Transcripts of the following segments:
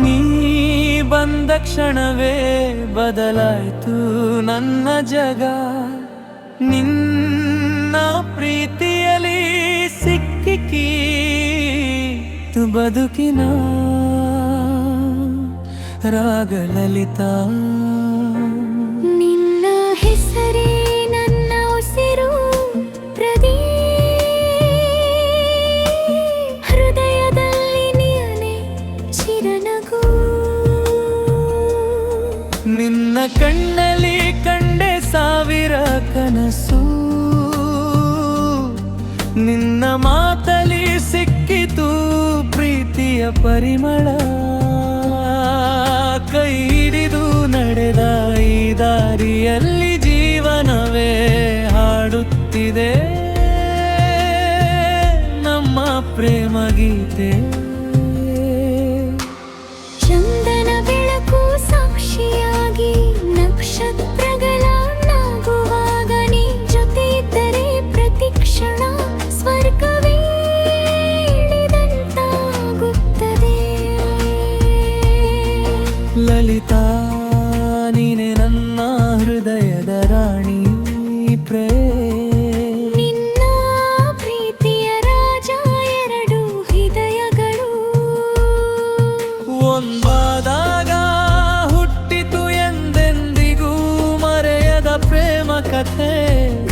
ನೀ ಬಂದ ಕ್ಷಣವೇ ಬದಲಾಯ್ತು ನನ್ನ ಜಗ. ನಿನ್ನ ಪ್ರೀತಿಯಲ್ಲಿ ಸಿಕ್ಕಿತು ಬದುಕಿನ ರಾಗ ಲಲಿತಾ. ನಿನ್ನ ಹೆಸರೇ ನನ್ನ ಉಸಿರು ಹೃದಯದಲ್ಲಿ ನೀನೆ ಚಿರನಗು. ನಿನ್ನ ಕಣ್ಣಲ್ಲಿ ಕಂಡೆ ಸಾವಿರ ಕನಸು, ನಿನ್ನ ಮಾತಲಿ ಸಿಕ್ಕಿತು ಪ್ರೀತಿಯ ಪರಿಮಳ. ಕೈ ಹಿಡಿದು ನಡೆದ ಈ ದಾರಿಯಲ್ಲಿ ಜೀವನವೇ ಹಾಡುತ್ತಿದೆ ನಮ್ಮ ಪ್ರೇಮ ಗೀತೆ. ಚಂದನ ಬೆಳಕು ಸಾಕ್ಷಿಯಾಗಿ ನಕ್ಷತ್ರಗಳ ನಗುವಾಗ ನೀ ಜೊತೆ ಇದ್ದರೆ ಪ್ರತಿ ಕ್ಷಣ ಸ್ವರ್ಗವೇ ಇಳಿದಂತಾಗುತ್ತದೆ. ಲಲಿತಾ, ನೀನೆ ನನ್ನ ಹೃದಯದ ರಾಣಿ ನಿನ್ನ ಪ್ರೀತಿಯ ರಾಜ ಎರಡು ಹೃದಯಗಳು ಒಂದಾದಾಗ ಹುಟ್ಟಿತು ಎಂದೆಂದಿಗೂ ಮರೆಯದ ಪ್ರೇಮ ಕಥೆ.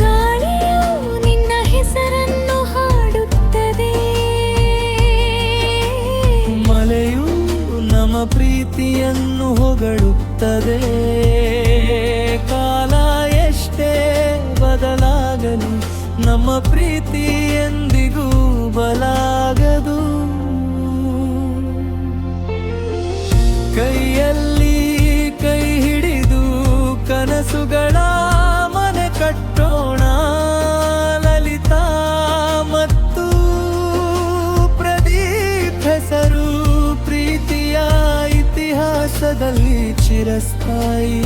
ಗಾಳಿಯು ನಿನ್ನ ಹೆಸರನ್ನು ಹಾಡುತ್ತದೆ, ಮಳೆಯು ನಮ್ಮ ಪ್ರೀತಿಯನ್ನು ಹೊಗಳುತ್ತದೆ. ಕಾಲ ಎಷ್ಟೇ ಬದಲಾಗಲಿ ನಮ್ಮ ಪ್ರೀತಿ ಎಂದಿಗೂ ಬಲಾಗದು. ಕೈಯಲ್ಲಿ ಕೈ ಹಿಡಿದು ಕನಸುಗಳ ಮನೆ ಕಟ್ಟೋಣ. ಲಲಿತಾ ಮತ್ತು ಪ್ರದೀಪ್ ಹೆಸರು ಪ್ರೀತಿಯ ಇತಿಹಾಸದಲ್ಲಿ ಚಿರಸ್ಥಾಯಿ.